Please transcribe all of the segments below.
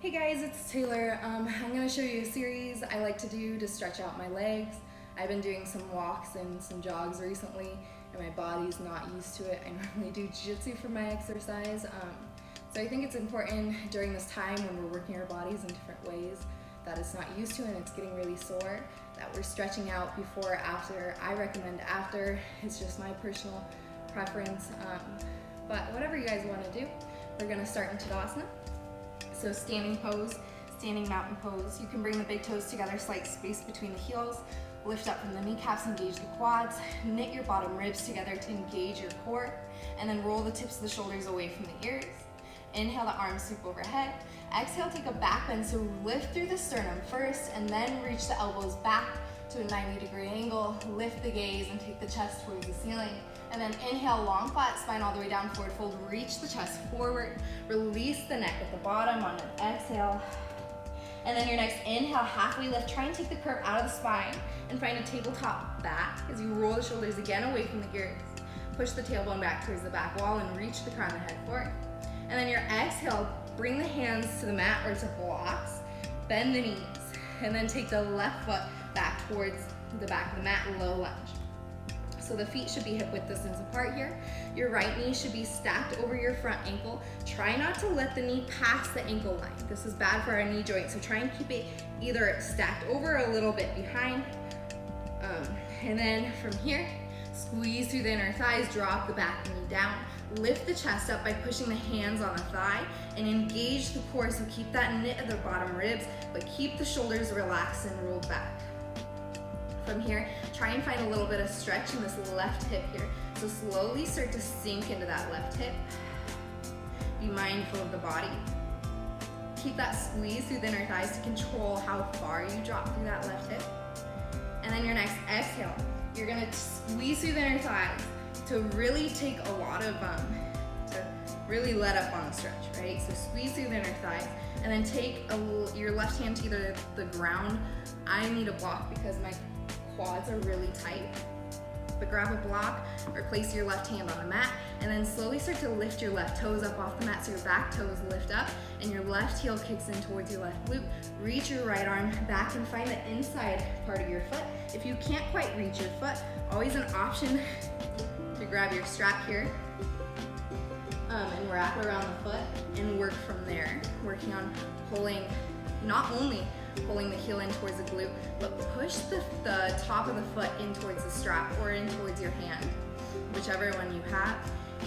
Hey guys, it's Taylor. I'm going to show you a series I like to do to stretch out my legs. I've been doing some walks and some jogs recently and my body's not used to it. I normally do jiu-jitsu for my exercise. So I think it's important during this time when we're working our bodies in different ways that it's not used to and it's getting really sore, that we're stretching out before or after. I recommend after. It's just my personal preference. But whatever you guys want to do, we're going to start in Tadasana. So standing pose, standing mountain pose. You can bring the big toes together, slight space between the heels. Lift up from the kneecaps, engage the quads. Knit your bottom ribs together to engage your core. And then roll the tips of the shoulders away from the ears. Inhale, the arms sweep overhead. Exhale, take a back bend. So lift through the sternum first and then reach the elbows back to a 90-degree angle. Lift the gaze and take the chest towards the ceiling. And then inhale, long flat spine all the way down, forward fold. Reach the chest forward. Release the neck at the bottom on an exhale. And then your next inhale, halfway lift. Try and take the curve out of the spine and find a tabletop back as you roll the shoulders again away from the ears. Push the tailbone back towards the back wall and reach the crown of the head forward. And then your exhale, bring the hands to the mat or to blocks. Bend the knees. And then take the left foot back towards the back of the mat, low lunge. So the feet should be hip width distance apart here. Your right knee should be stacked over your front ankle. Try not to let the knee pass the ankle line. This is bad for our knee joint, so try and keep it either stacked over or a little bit behind. And then from here, squeeze through the inner thighs, drop the back knee down. Lift the chest up by pushing the hands on the thigh and engage the core, so keep that knit at the bottom ribs, but keep the shoulders relaxed and rolled back. From here, try and find a little bit of stretch in this left hip here. So slowly start to sink into that left hip. Be mindful of the body. Keep that squeeze through the inner thighs to control how far you drop through that left hip. And then your next exhale, you're gonna squeeze through the inner thighs to really take a lot of, to really let up on the stretch, right? So squeeze through the inner thighs and then take your left hand to either the ground. I need a block because my quads are really tight, but grab a block or place your left hand on the mat and then slowly start to lift your left toes up off the mat so your back toes lift up and your left heel kicks in towards your left glute. Reach your right arm back and find the inside part of your foot. If you can't quite reach your foot, always an option to grab your strap here and wrap around the foot and work from there, working on pulling, not only pulling the heel in towards the glute, but push the top of the foot in towards the strap or in towards your hand, whichever one you have,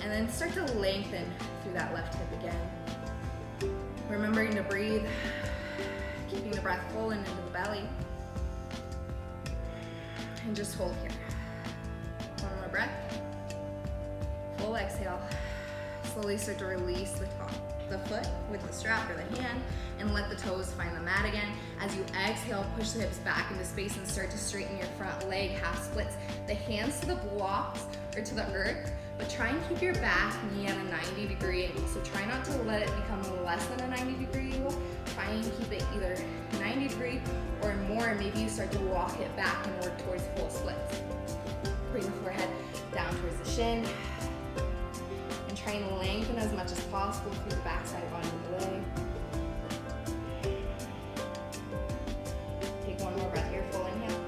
and then start to lengthen through that left hip again. Remembering to breathe, keeping the breath full and into the belly, and just hold here. One more breath, full exhale. Slowly start to release the foot with the strap or the hand and let the toes find the mat again. As you exhale, push the hips back into space and start to straighten your front leg, half splits. The hands to the blocks or to the earth, but try and keep your back knee at a 90-degree angle. So try not to let it become less than a 90-degree angle. Try and keep it either 90-degree or more. Maybe you start to walk it back and work towards full splits. Bring the forehead down towards the shin. Try and lengthen as much as possible through the backside body of the leg. Take one more breath here, full inhale.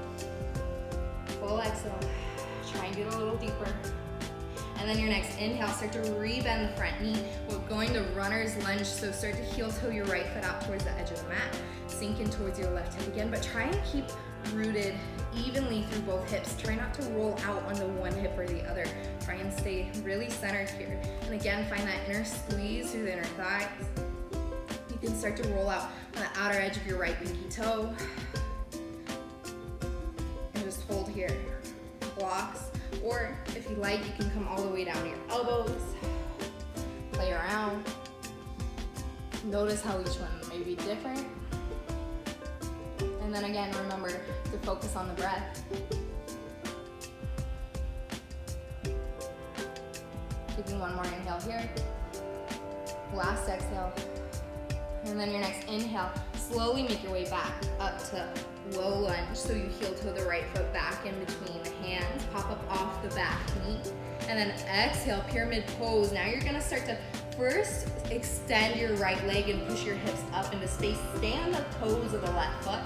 Full exhale. Try and get a little deeper. And then your next inhale, start to rebend the front knee. We're going to runner's lunge, so start to heel toe your right foot out towards the edge of the mat. Sink in towards your left hip again, but try and keep rooted evenly through both hips. Try not to roll out onto one hip or the other. Try and stay really centered here. And again, find that inner squeeze through the inner thighs. You can start to roll out on the outer edge of your right pinky toe. And just hold here. Blocks. Or if you like, you can come all the way down to your elbows. Play around. Notice how each one may be different. And then again, remember to focus on the breath. Taking one more inhale here. Last exhale. And then your next inhale, slowly make your way back up to low lunge. So you heel toe the right foot back in between the hands. Pop up off the back knee. And then exhale, pyramid pose. Now you're gonna start to first extend your right leg and push your hips up into space. Stay on the toes of the left foot.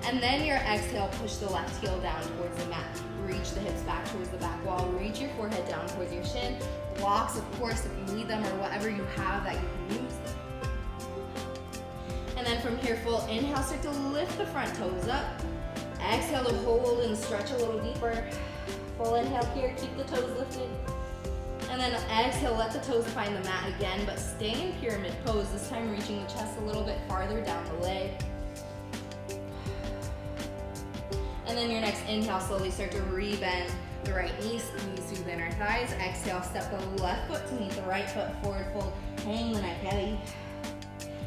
And then your exhale, push the left heel down towards the mat. Reach the hips back towards the back wall. Reach your forehead down towards your shin. Blocks, of course, if you need them, or whatever you have that you can use. And then from here, full inhale, start to lift the front toes up. Exhale to hold and stretch a little deeper. Full inhale here, keep the toes lifted. And then exhale, let the toes find the mat again, but stay in pyramid pose, this time reaching the chest a little bit farther down the leg. And then your next inhale, slowly start to re-bend the right knee, squeeze through the inner thighs. Exhale, step the left foot to meet the right foot, forward fold, hang the neck heavy.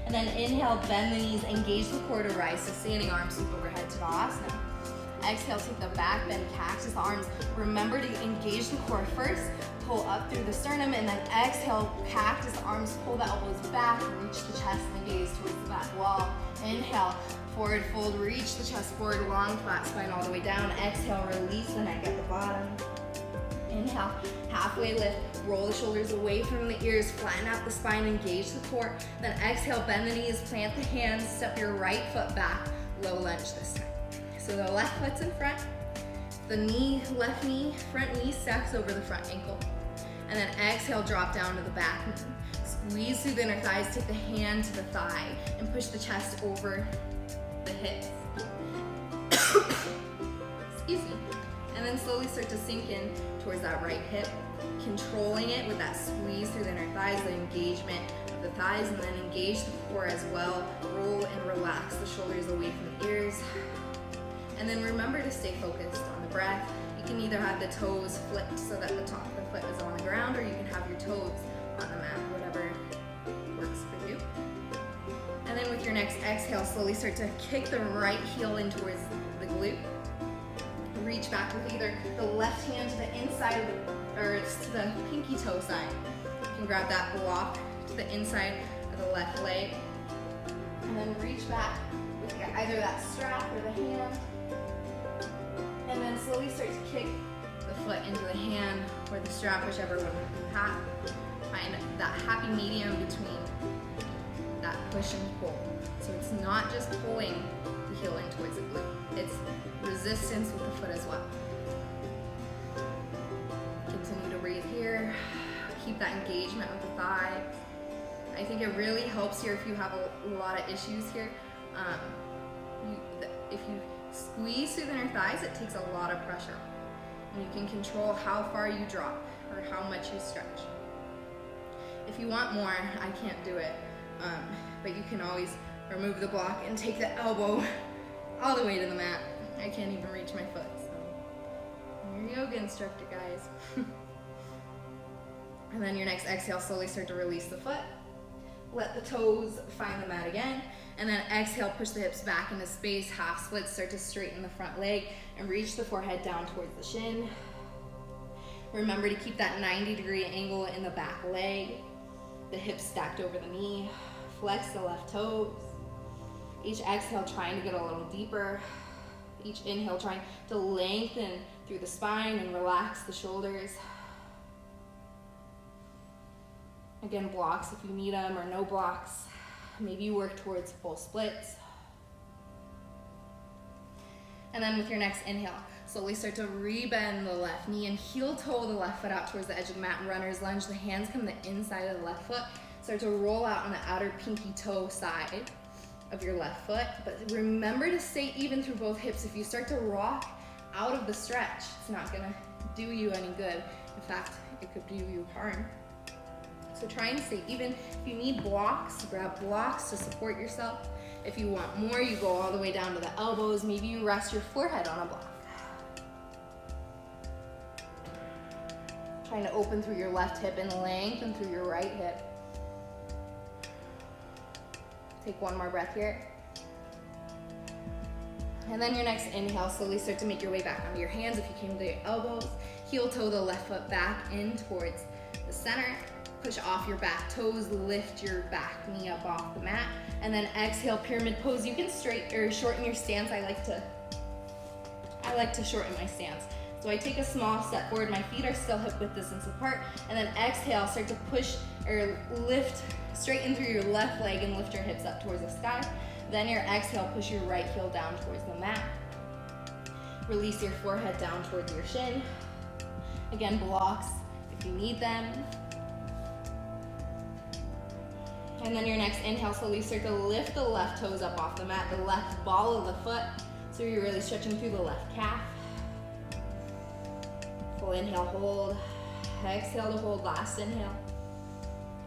And then inhale, bend the knees, engage the core to rise to standing arms, sweep overhead to Tadasana. Exhale, take the back bend, cactus arms. Remember to engage the core first, pull up through the sternum, and then exhale, cactus arms, pull the elbows back, reach the chest and the gaze towards the back wall. Inhale, forward fold, reach the chest forward, long flat spine all the way down. Exhale, release the neck at the bottom. Inhale, halfway lift, roll the shoulders away from the ears, flatten out the spine, engage the core. Then exhale, bend the knees, plant the hands, step your right foot back, low lunge this time. So the left foot's in front, the left knee, front knee stacks over the front ankle. And then exhale, drop down to the back knee. Squeeze through the inner thighs, take the hand to the thigh, and push the chest over the hips. Excuse me. And then slowly start to sink in towards that right hip, controlling it with that squeeze through the inner thighs, the engagement of the thighs, and then engage the core as well. Roll and relax the shoulders away from the ears. And then remember to stay focused on the breath. You can either have the toes flipped so that the top of the foot is on the ground, or you can have your toes on the mat, whatever works for you. And then with your next exhale, slowly start to kick the right heel in towards the glute. Reach back with either the left hand to the inside of or to the pinky toe side. You can grab that block to the inside of the left leg. And then reach back with either that strap or the hand. And then slowly start to kick the foot into the hand or the strap, whichever one you have. Find that happy medium between that push and pull. So it's not just pulling the heel in towards the glute, it's resistance with the foot as well. Continue to breathe here. Keep that engagement with the thigh. I think it really helps here if you have a lot of issues here. If you squeeze through the inner thighs, it takes a lot of pressure. And you can control how far you drop or how much you stretch. If you want more, I can't do it. But you can always remove the block and take the elbow all the way to the mat. I can't even reach my foot, so I'm your yoga instructor, guys. And then your next exhale, slowly start to release the foot. Let the toes find the mat again. And then exhale, push the hips back into space, half split, start to straighten the front leg and reach the forehead down towards the shin. Remember to keep that 90-degree angle in the back leg, the hips stacked over the knee. Flex the left toes. Each exhale, trying to get a little deeper. Each inhale, trying to lengthen through the spine and relax the shoulders. Again, blocks if you need them or no blocks. Maybe you work towards full splits. And then with your next inhale, slowly start to rebend the left knee and heel toe the left foot out towards the edge of the mat. Runner's lunge, the hands come to the inside of the left foot. Start to roll out on the outer pinky toe side of your left foot. But remember to stay even through both hips. If you start to rock out of the stretch, it's not gonna do you any good. In fact, it could do you harm. So try and stay even. If you need blocks, grab blocks to support yourself. If you want more, you go all the way down to the elbows. Maybe you rest your forehead on a block. Trying to open through your left hip and lengthen through your right hip. Take one more breath here. And then your next inhale, slowly start to make your way back onto your hands. If you came to your elbows, heel toe the left foot back in towards the center. Push off your back toes, lift your back knee up off the mat, and then exhale, pyramid pose. You can shorten your stance. I like to shorten my stance. So I take a small step forward, my feet are still hip width distance apart, and then exhale, start to push or lift, straighten through your left leg and lift your hips up towards the sky. Then your exhale, push your right heel down towards the mat. Release your forehead down towards your shin. Again, blocks if you need them. And then your next inhale, slowly start to lift the left toes up off the mat, the left ball of the foot. So you're really stretching through the left calf. Full inhale, hold. Exhale to hold, last inhale.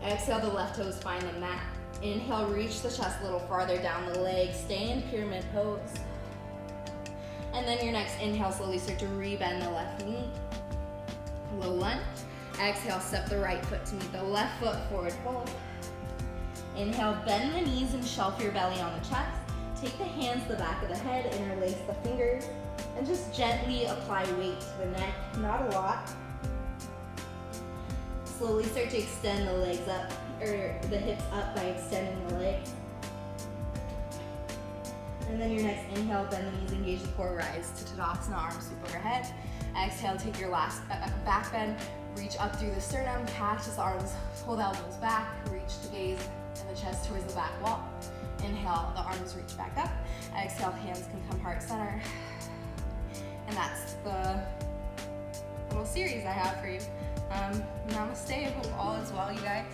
Exhale, the left toes find the mat. Inhale, reach the chest a little farther down the legs. Stay in pyramid pose. And then your next inhale, slowly start to rebend the left knee. Low lunge. Exhale, step the right foot to meet the left foot, forward fold. Inhale, bend the knees and shelf your belly on the chest. Take the hands to the back of the head, interlace the fingers, and just gently apply weight to the neck, not a lot. Slowly start to extend the legs up, or the hips up by extending the legs. And then your next inhale, bend the knees, engage the core, rise to Tadasana, arms sweep overhead. Exhale, take your last back bend, reach up through the sternum, catch the arms, pull the elbows back, reach the gaze and the chest towards the back wall. Inhale, the arms reach back up. Exhale, hands can come heart center. And that's the little series I have for you. Namaste, hope all is well, you guys.